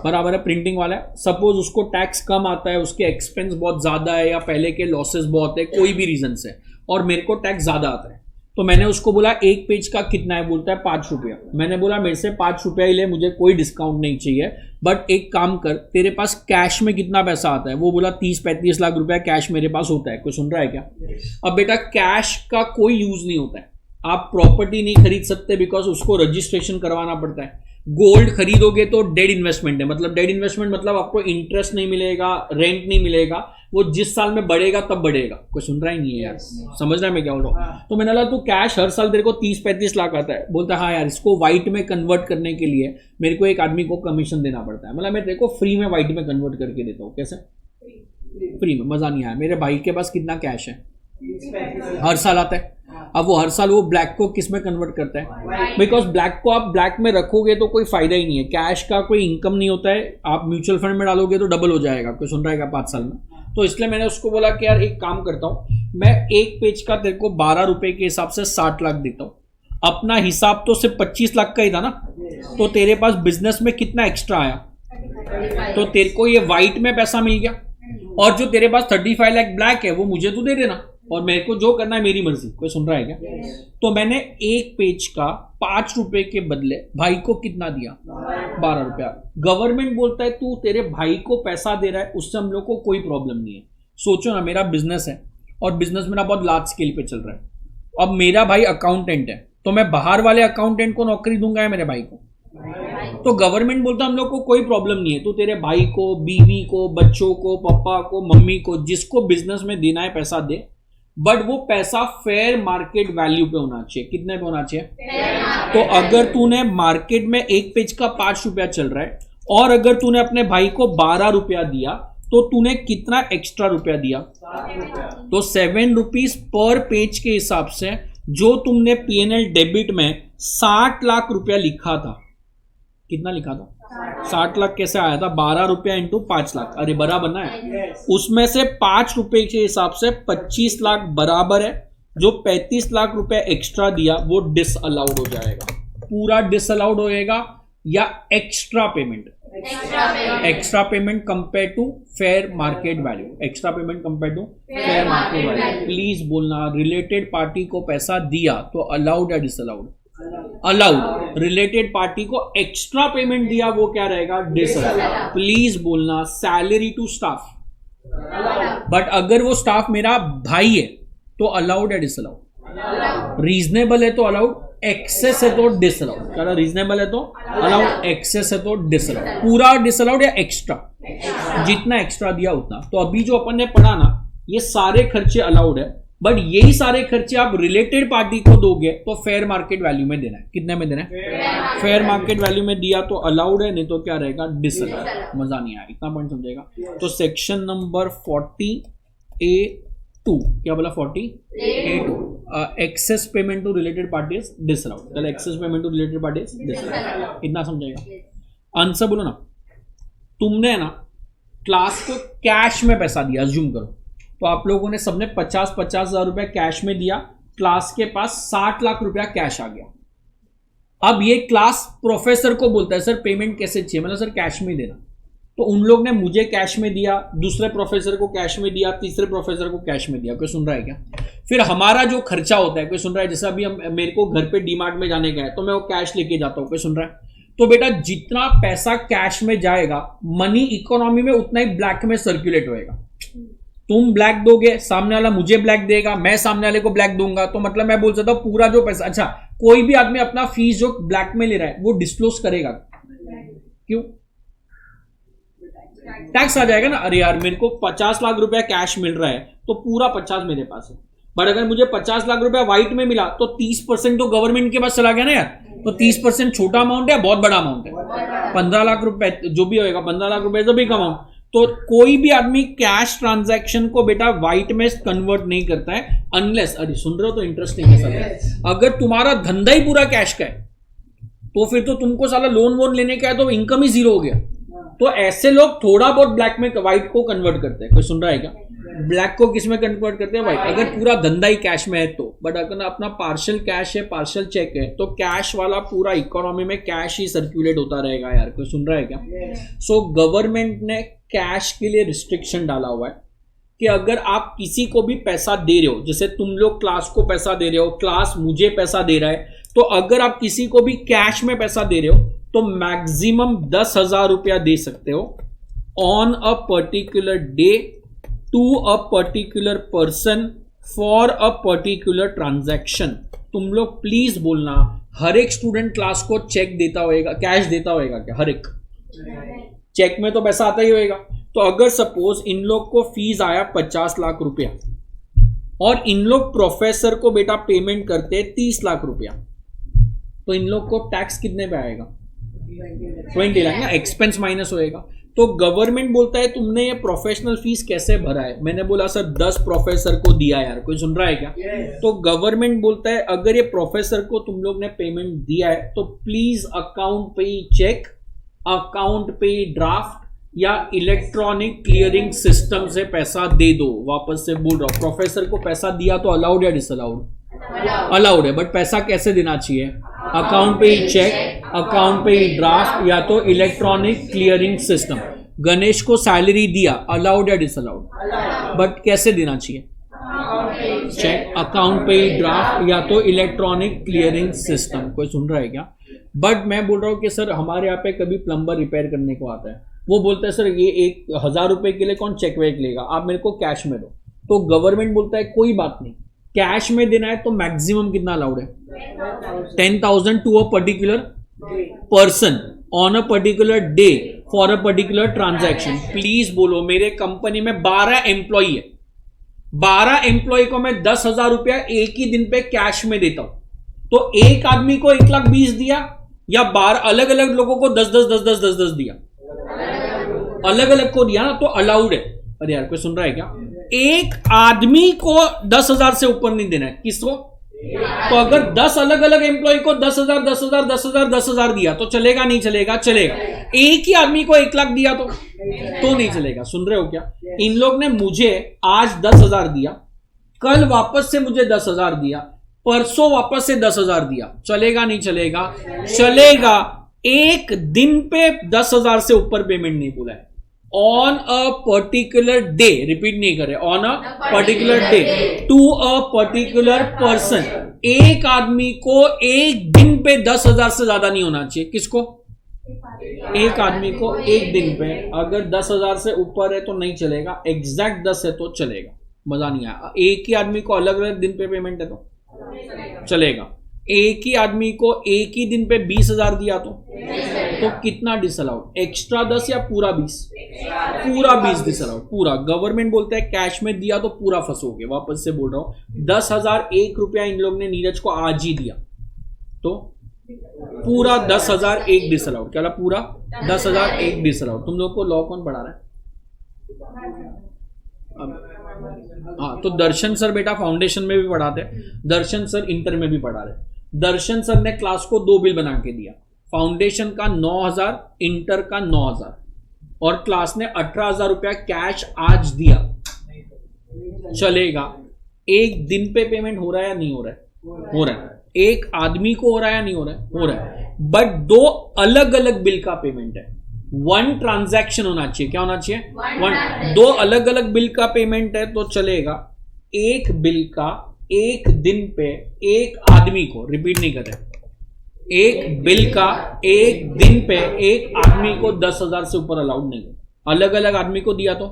बराबर है, प्रिंटिंग वाला है। सपोज उसको टैक्स कम आता है, उसके एक्सपेंस बहुत ज्यादा है, या पहले के लॉसेस बहुत है, कोई भी रीजन से, और मेरे को टैक्स ज्यादा आता है। तो मैंने उसको बोला एक पेज का कितना है? बोलता है ₹5। मैंने बोला मेरे से ₹5 ही ले, मुझे कोई डिस्काउंट नहीं चाहिए, बट एक काम कर, तेरे पास कैश में कितना पैसा आता है? वो बोला 30-35 लाख रुपया कैश मेरे पास होता है। कोई सुन रहा है क्या? अब बेटा कैश का कोई यूज नहीं होता है। आप प्रॉपर्टी नहीं खरीद सकते बिकॉज उसको रजिस्ट्रेशन करवाना पड़ता है। गोल्ड खरीदोगे तो डेड इन्वेस्टमेंट है, मतलब डेड इन्वेस्टमेंट मतलब आपको इंटरेस्ट नहीं मिलेगा, रेंट नहीं मिलेगा, वो जिस साल में बढ़ेगा तब बढ़ेगा। कोई सुन रहा ही नहीं है यार, समझ रहा है मैं क्या बोल रहा हूँ? तो मैंने बोला तू कैश हर साल तेरे को 30-35 लाख आता है। बोलता हाँ यार, इसको व्हाइट में कन्वर्ट करने के लिए मेरे को एक आदमी को कमीशन देना पड़ता है। मतलब मैं तेरे को फ्री में व्हाइट में कन्वर्ट करके देता हूँ। कैसे फ्री में? मजा नहीं आया। मेरे भाई के पास कितना कैश है? हर साल आता है। अब वो हर साल वो ब्लैक को किस में कन्वर्ट करता है? बिकॉज ब्लैक को आप ब्लैक में रखोगे तो कोई फायदा ही नहीं है, कैश का कोई इनकम नहीं होता है। आप म्यूचुअल फंड में डालोगे तो डबल हो जाएगा। कोई सुन रहेगा 5 साल में? तो इसलिए मैंने उसको बोला कि यार एक काम करता हूं, मैं एक पेज का तेरे को ₹12 के हिसाब से 60 लाख देता हूं। अपना हिसाब तो सिर्फ 25 लाख का ही था ना, तो तेरे पास बिजनेस में कितना एक्स्ट्रा आया? तो तेरे को ये व्हाइट में पैसा मिल गया, और जो तेरे पास 35 लाख ब्लैक है वो मुझे तो दे देना, और मेरे को जो करना है मेरी मर्जी। कोई सुन रहा है क्या? तो मैंने एक पेज का ₹5 के बदले भाई को कितना दिया? ₹12। गवर्नमेंट बोलता है तू तेरे भाई को पैसा दे रहा है, उससे हम लोग को कोई प्रॉब्लम नहीं है। सोचो ना, मेरा बिजनेस है और बिजनेस मेरा बहुत लार्ज स्केल पे चल रहा है। अब मेरा भाई अकाउंटेंट है, तो मैं बाहर वाले अकाउंटेंट को नौकरी दूंगा या मेरे भाई को? तो गवर्नमेंट बोलता है हम लोग को कोई प्रॉब्लम नहीं है, तू तेरे भाई को, बीवी को, बच्चों को, पापा को, मम्मी को, जिसको बिजनेस में देना है पैसा दे, बट वो पैसा फेयर मार्केट वैल्यू पे होना चाहिए। कितने पे होना चाहिए? तो अगर तूने मार्केट में एक पेज का ₹5 चल रहा है, और अगर तूने अपने भाई को ₹12 दिया, तो तूने कितना एक्स्ट्रा रुपया दिया? तो ₹7 पर पेज के हिसाब से जो तुमने पीएनएल डेबिट में 60 लाख रुपया लिखा था, कितना लिखा था? 60 लाख कैसे आया था? ₹12 इंटू 5 लाख, अरे बराबर ना है। उसमें से ₹5 के हिसाब से 25 लाख बराबर है। जो 35 लाख रुपए एक्स्ट्रा दिया वो डिसअलाउड हो जाएगा। पूरा डिसअलाउड होएगा, या extra payment? Extra payment compare to fair market value. Extra payment compare to fair market value. Please बोलना, रिलेटेड पार्टी को पैसा दिया तो अलाउड या डिसअलाउड? अलाउड। रिलेटेड पार्टी को एक्स्ट्रा पेमेंट दिया वो क्या रहेगा? डिसअलाउड। प्लीज बोलना, सैलरी टू स्टाफ, बट अगर वो स्टाफ मेरा भाई है तो अलाउड या डिसअलाउड? रीजनेबल है तो अलाउड, एक्सेस है तो डिसअलाउड। क्या रीजनेबल है तो अलाउड, एक्सेस है तो डिसअलाउड। पूरा डिसअलाउड या एक्स्ट्रा? जितना एक्स्ट्रा दिया उतना। तो अभी जो अपन ने पढ़ा ना, ये सारे खर्चे अलाउड है, बट यही सारे खर्चे आप रिलेटेड पार्टी को दोगे तो फेयर मार्केट वैल्यू में देना है। कितने में देना है? फेयर मार्केट वैल्यू में दिया तो अलाउड है, नहीं तो क्या रहेगा? डिसअलाउड। मजा नहीं आया, इतना पॉइंट समझेगा। तो सेक्शन नंबर 40A2, क्या बोला? 40A2, excess payment to related parties disallowed. चलो, excess payment to related parties disallowed, इतना समझेगा। आंसर बोलो ना। तुमने ना क्लास को कैश में पैसा दिया, अज्यूम करो, तो आप लोगों ने सबने 50-50 हजार रुपया कैश में दिया, क्लास के पास 60 लाख रुपया कैश आ गया। अब ये क्लास प्रोफेसर को बोलता है सर पेमेंट कैसे चाहिए? मतलब सर कैश में देना। तो उन लोग ने मुझे कैश में दिया, दूसरे प्रोफेसर को कैश में दिया, तीसरे प्रोफेसर को कैश में दिया। कोई सुन रहा है क्या? फिर हमारा जो खर्चा होता है, कोई सुन रहा है? जैसे अभी मेरे को घर पे डीमार्ट में जाने का है तो मैं वो कैश लेके जाता हूँ। कोई सुन रहा है? तो बेटा जितना पैसा कैश में जाएगा, मनी इकोनॉमी में उतना ही ब्लैक में सर्कुलेट होएगा। तुम ब्लैक दोगे, सामने वाला मुझे ब्लैक देगा, मैं सामने वाले को ब्लैक दूंगा, तो मतलब मैं बोल सकता हूं पूरा जो पैसा। अच्छा, कोई भी आदमी अपना फीस जो ब्लैक में ले रहा है वो डिस्क्लोज करेगा? क्यों? टैक्स आ जाएगा ना। अरे यार, मेरे को 50 लाख रुपया कैश मिल रहा है तो पूरा 50 मेरे पास है, बट अगर मुझे 50 लाख रुपया व्हाइट में मिला तो 30% तो गवर्नमेंट के पास चला गया ना यार। तो 30% छोटा अमाउंट है या बहुत बड़ा अमाउंट है? 15 लाख रुपए जो भी होएगा, 15 लाख रुपए तो बिग अमाउंट। तो कोई भी आदमी कैश ट्रांजैक्शन को बेटा व्हाइट में कन्वर्ट नहीं करता है अनलेस, अरे सुन रहे हो तो इंटरेस्टिंग है साला, अगर तुम्हारा धंधा ही पूरा कैश का है तो फिर तो तुमको साला लोन वोन लेने का है तो इनकम ही जीरो हो गया। तो ऐसे लोग थोड़ा बहुत ब्लैक में व्हाइट को कन्वर्ट करते हैं। कोई सुन रहा है क्या? ब्लैक को किस में कन्वर्ट करते हैं? व्हाइट। अगर पूरा धंधा ही कैश में है तो, बट अगर अपना पार्शियल कैश है, पार्शियल चेक है, तो कैश वाला पूरा इकोनॉमी में कैश ही सर्कुलेट होता रहेगा यार। कोई सुन रहा है क्या? सो गवर्नमेंट ने कैश के लिए रिस्ट्रिक्शन डाला हुआ है कि अगर आप किसी को भी पैसा दे रहे हो, जैसे तुम लोग क्लास को पैसा दे रहे हो, क्लास मुझे पैसा दे रहा है, तो अगर आप किसी को भी कैश में पैसा दे रहे हो तो मैक्सिमम 10,000 रुपया दे सकते हो on a particular day to a particular person for a particular transaction. तुम लोग प्लीज बोलना, हर एक स्टूडेंट क्लास को चेक देता होएगा, कैश देता होएगा क्या? हर एक चेक में तो पैसा आता ही होएगा। तो अगर सपोज इन लोग को फीस आया 50 लाख रुपया और इन लोग प्रोफेसर को बेटा पेमेंट करते 30 लाख रुपया, तो इन लोग को टैक्स कितने पे आएगा? 20 लाख ना, एक्सपेंस माइनस होएगा। तो गवर्नमेंट बोलता है तुमने ये प्रोफेशनल फीस कैसे भरा है? मैंने बोला सर 10 प्रोफेसर को दिया यार। कोई सुन रहा है क्या? तो गवर्नमेंट बोलता है अगर ये प्रोफेसर को तुम लोग ने पेमेंट दिया है तो प्लीज अकाउंट पे ही चेक, अकाउंट पे ही ड्राफ्ट या इलेक्ट्रॉनिक क्लियरिंग सिस्टम से पैसा दे दो। वापस से बोल रहा हूं, प्रोफेसर को पैसा दिया तो अलाउड या डिसअलाउड? अलाउड है, बट पैसा कैसे देना चाहिए? अकाउंट पे ही चेक, अकाउंट पे ही ड्राफ्ट या तो इलेक्ट्रॉनिक क्लियरिंग सिस्टम। गणेश को सैलरी दिया, अलाउड या डिसअलाउड? बट कैसे देना चाहिए? चेक, अकाउंट पे ही ड्राफ्ट या तो इलेक्ट्रॉनिक क्लियरिंग सिस्टम। कोई सुन रहा है क्या? बट मैं बोल रहा हूँ कि सर हमारे यहाँ पे कभी प्लम्बर रिपेयर करने को आता है, वो बोलता है सर ये 1,000 रुपए के लिए कौन चेक वेक लेगा, आप मेरे को कैश में दो। तो गवर्नमेंट बोलता है कोई बात नहीं, कैश में देना है तो मैक्सिमम कितना अलाउड है? 10,000 to a particular person on a particular day for a particular transaction. Please बोलो, मेरे कंपनी में 12 एम्प्लॉई है, 12 एम्प्लॉई को मैं 10,000 रुपया एक ही दिन पे कैश में देता हूं, तो एक आदमी को 1,20,000 दिया या 12 अलग अलग लोगों को 10,000 दिया, अलग अलग को दिया ना, तो अलाउड है। अरे यार कोई सुन रहा है क्या? एक आदमी को 10,000 से ऊपर नहीं देना है। किसको? तो अगर 10 अलग अलग एम्प्लॉय को 10,000 दिया तो चलेगा नहीं चलेगा? चलेगा। एक ही आदमी को 1,00,000 दिया तो नहीं चलेगा। सुन रहे हो क्या? इन लोग ने मुझे आज 10,000 दिया, कल वापस से मुझे 10,000 दिया, परसों वापस से 10,000 दिया, चलेगा नहीं चलेगा? चलेगा। एक दिन पे 10,000 से ऊपर पेमेंट नहीं बोला है। On a particular day, repeat नहीं करे, on a particular day to a particular person. एक आदमी को एक दिन पे 10,000 से ज्यादा नहीं होना चाहिए। किसको? एक आदमी को एक दिन पे। अगर 10,000 से ऊपर है तो नहीं चलेगा, एग्जैक्ट 10 है तो चलेगा। मजा नहीं आया। एक ही आदमी को अलग अलग दिन पे पेमेंट है तो चलेगा। एक ही आदमी को एक ही दिन पे 20,000 दिया तो कितना डिसअलाउड? एक्स्ट्रा 10 या पूरा 20? पूरा 20 डिसअलाउड। पूरा। गवर्नमेंट बोलता है कैश में दिया तो पूरा फंसोगे। वापस से बोल रहा हूं, 10,001 रुपया इन लोग ने नीरज को आज ही दिया तो पूरा 10,001 डिसअलाउड। क्या? पूरा 10,001 डिसअलाउड। तुम लोग को लॉ कौन पढ़ा रहा है? हाँ, तो दर्शन सर बेटा फाउंडेशन में भी पढ़ाते हैं, दर्शन सर इंटर में भी पढ़ा रहे। दर्शन सर ने क्लास को 2 बिल बना के दिया, फाउंडेशन का 9,000, इंटर का 9,000, और क्लास ने 18,000 रुपया कैश आज दिया। चलेगा। एक दिन पे पेमेंट हो रहा है या नहीं हो रहा है? हो रहा है। एक आदमी को हो रहा है या नहीं हो रहा है? हो रहा है। बट 2 अलग अलग बिल का पेमेंट है। 1 ट्रांजैक्शन होना चाहिए। क्या होना चाहिए? 1। 2 अलग अलग बिल का पेमेंट है तो चलेगा। एक बिल का एक दिन पे एक आदमी को, रिपीट नहीं कर रहे, एक बिल का एक दिन पे एक आदमी को 10,000 से ऊपर अलाउड नहीं है। अलग अलग आदमी को दिया तो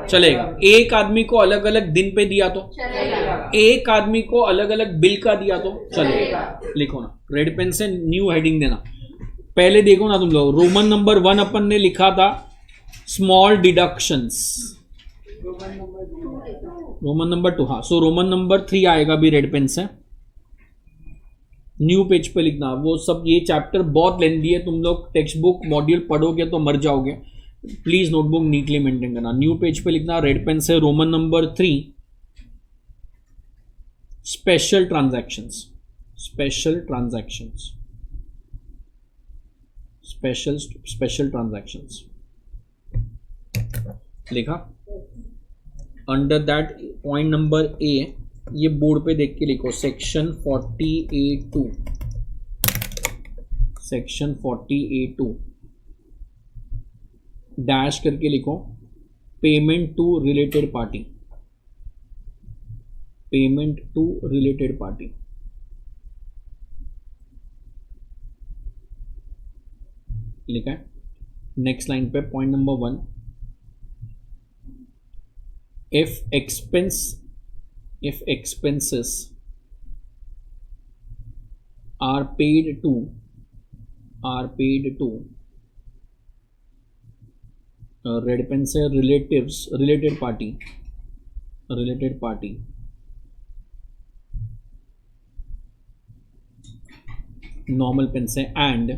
चलेगा। एक आदमी को अलग अलग दिन पे दिया तो चलेगा। एक आदमी को अलग अलग बिल का दिया तो चलेगा। लिखो ना, रेड पेन से न्यू हेडिंग देना। पहले देखो ना तुम लोग, रोमन नंबर 1 अपन ने लिखा था स्मॉल डिडक्शंस, रोमन नंबर 2, हाँ। सो रोमन नंबर 3 आएगा भी रेड पेन से। न्यू पेज पे लिखना। वो सब ये चैप्टर बहुत लेंदी है, तुम लोग टेक्स्ट बुक मॉड्यूल पढ़ोगे तो मर जाओगे। प्लीज नोटबुक नीटली मेंटेन करना। न्यू पेज पे लिखना, रेड पेन से roman number 3 special transactions, special transactions, special transactions लिखा। Under that point number A, ये बोर्ड पे देख के लिखो, section 40A2, section 40A2 dash करके लिखो, payment to related party, payment to related party. लिखा है। नेक्स्ट लाइन पे point number 1, if expenses are paid to red pen से relatives, related party, normal pen से and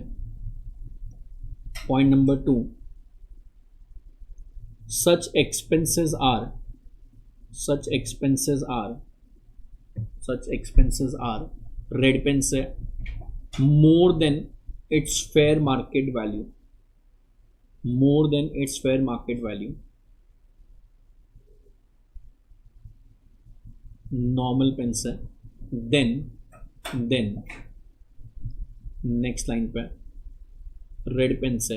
point number 2, such expenses are red pen से more than its fair market value, more than its fair market value, normal pen से then next line पे red pen से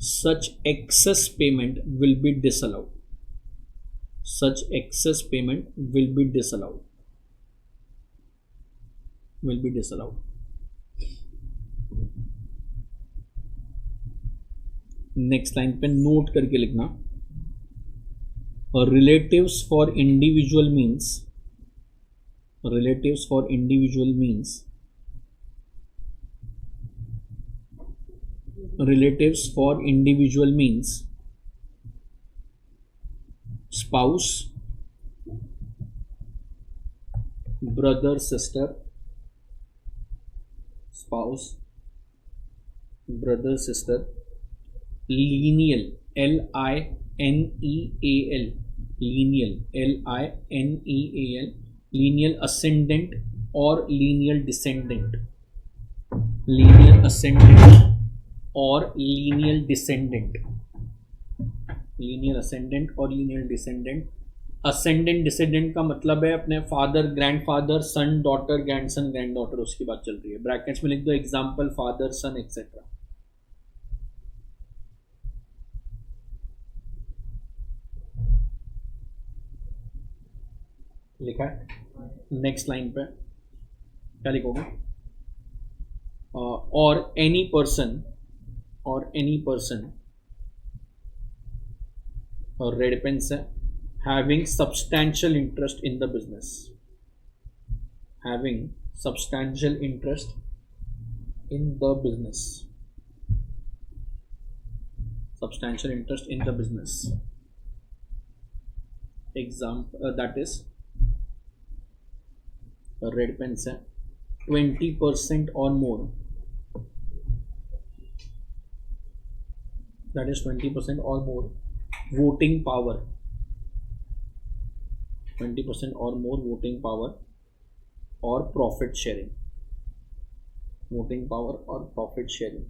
such excess payment will be disallowed, such excess payment will be disallowed, will be disallowed. Next line पे note करके लिखना, relatives for individual means, relatives for individual means, relatives for individual means spouse, brother, sister, spouse, brother, sister, lineal, lineal, lineal, lineal, lineal ascendant or lineal descendant, lineal ascendant और lineal descendant, lineal ascendant और lineal descendant। ascendant descendant का मतलब है अपने father, grandfather, सन, daughter, grandson, grand daughter, उसकी बात चल रही है। ब्रैकेट्स में लिख दो एग्जाम्पल, फादर, सन, एक्सेट्रा। लिखा है। नेक्स्ट लाइन पे क्या लिखोगे, और एनी पर्सन, और एनी पर्सन, और रेड पेन से having substantial interest in the business, having substantial interest in the business, substantial interest in the business. Example that is red pen से 20% और मोर, that is 20% or more voting power, 20% or more voting power और profit sharing, voting power और profit sharing।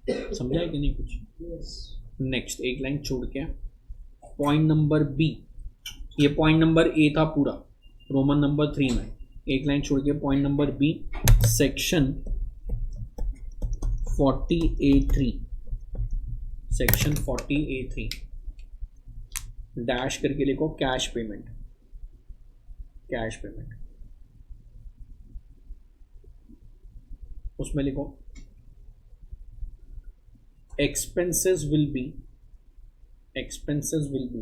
समझा है कि नहीं कुछ? Next एक लाइन छोड़ के पॉइंट नंबर बी, ये पॉइंट नंबर ए था पूरा रोमन नंबर 3 में, एक लाइन छोड़ के point number B, section 40A3, section 40A3 dash करके लिखो, कैश पेमेंट, कैश पेमेंट। उसमें लिखो expenses will be, expenses will be,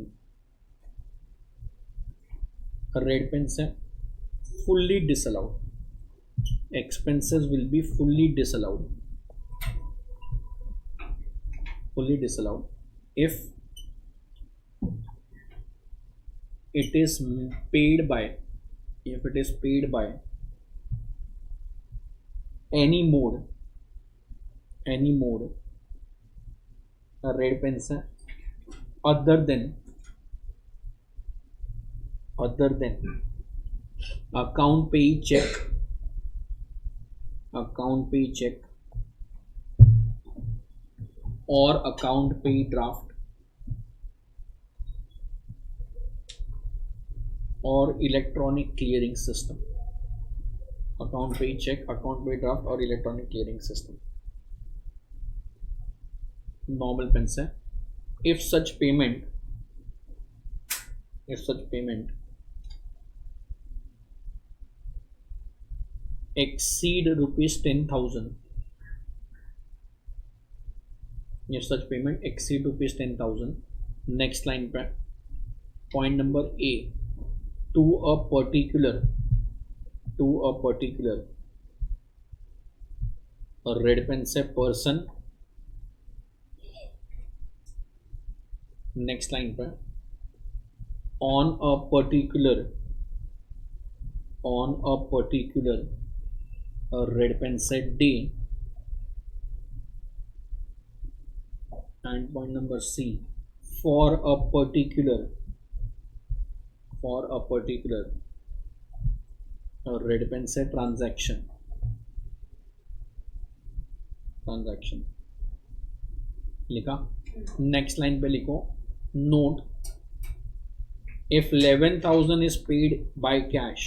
red pen से fully disallowed, expenses will be fully disallowed, fully disallowed if it is paid by, if it is paid by any mode, a red pens है, other than account pay check or account pay draft or electronic clearing system. Account pay check, account pay draft or electronic clearing system. Normal pens है. If such payment exceed rupees 10,000, if such payment exceed rupees 10,000, next line पे point number A, to a particular red pen से person, next line पे on a particular red pen से day, and point number C, for a particular red pen से transaction. लिखा. Next line पे लिखो note, if 11,000 is paid by cash,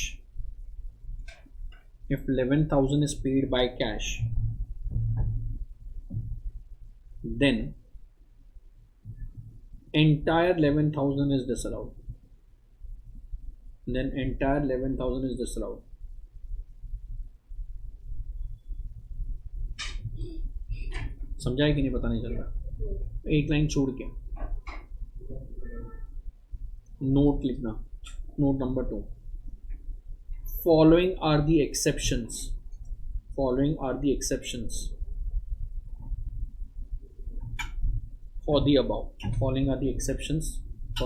then entire 11,000 is disallowed. समझा है कि नहीं, पता नहीं चल रहा. एक लाइन छोड़ के नोट लिखना. Note number 2, following are the exceptions for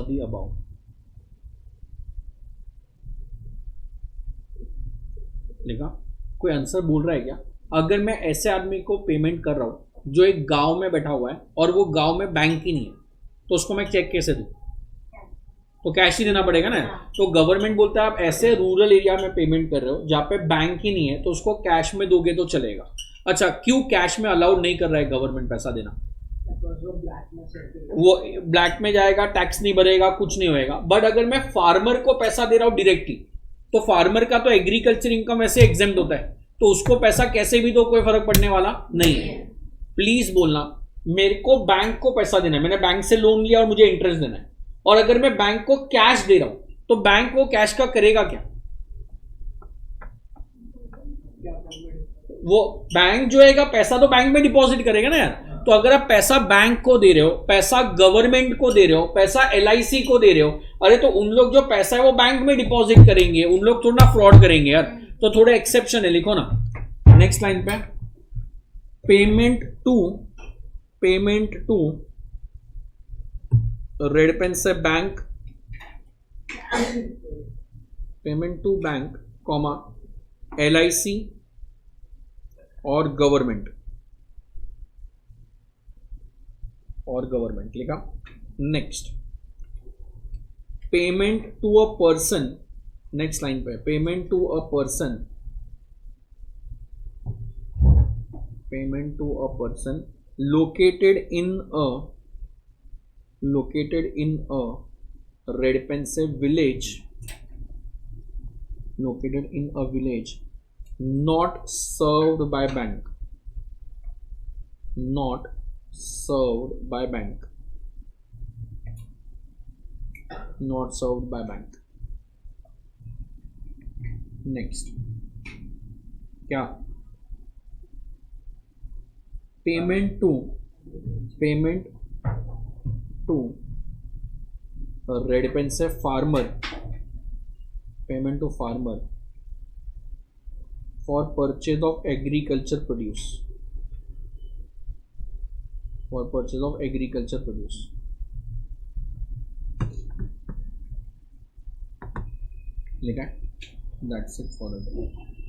the above. लिखा. कोई आंसर बोल रहा है क्या? अगर मैं ऐसे आदमी को पेमेंट कर रहा हूं जो एक गांव में बैठा हुआ है और वो गांव में बैंक ही नहीं है, तो उसको मैं चेक कैसे दूं? तो कैश ही देना पड़ेगा ना. तो गवर्नमेंट बोलता है आप ऐसे रूरल एरिया में पेमेंट कर रहे हो जहाँ पे बैंक ही नहीं है, तो उसको कैश में दोगे तो चलेगा. अच्छा, क्यों कैश में अलाउड नहीं कर रहा है गवर्नमेंट पैसा देना? वो ब्लैक में जाएगा, टैक्स नहीं भरेगा, कुछ नहीं होएगा. बट अगर मैं फार्मर को पैसा दे रहा हूं डायरेक्टली, तो फार्मर का तो एग्रीकल्चर इनकम ऐसे एग्जेम्प्ट होता है, तो उसको पैसा कैसे भी तो कोई फर्क पड़ने वाला नहीं है. प्लीज बोलना, मेरे को बैंक को पैसा देना है, मैंने बैंक से लोन लिया और मुझे इंटरेस्ट देना है, और अगर मैं बैंक को कैश दे रहा हूं तो बैंक वो कैश का करेगा क्या? वो बैंक जो है पैसा तो बैंक में डिपॉजिट करेगा ना यार. तो अगर आप पैसा बैंक को दे रहे हो, पैसा गवर्नमेंट को दे रहे हो, पैसा LIC को दे रहे हो, अरे तो उन लोग जो पैसा है वो बैंक में डिपॉजिट करेंगे, उन लोग थोड़ा फ्रॉड करेंगे यार. तो थोड़े एक्सेप्शन है, लिखो ना. नेक्स्ट लाइन पे पेमेंट टू रेड पेन से bank, payment to bank comma LIC और गवर्नमेंट लिखा. Next payment to a person, next line पे payment to a person located in a red pen से village, not served by bank, next क्या? Payment to red pen से farmer, payment to farmer for purchase of agriculture produce, लिखा है. That's it for the day.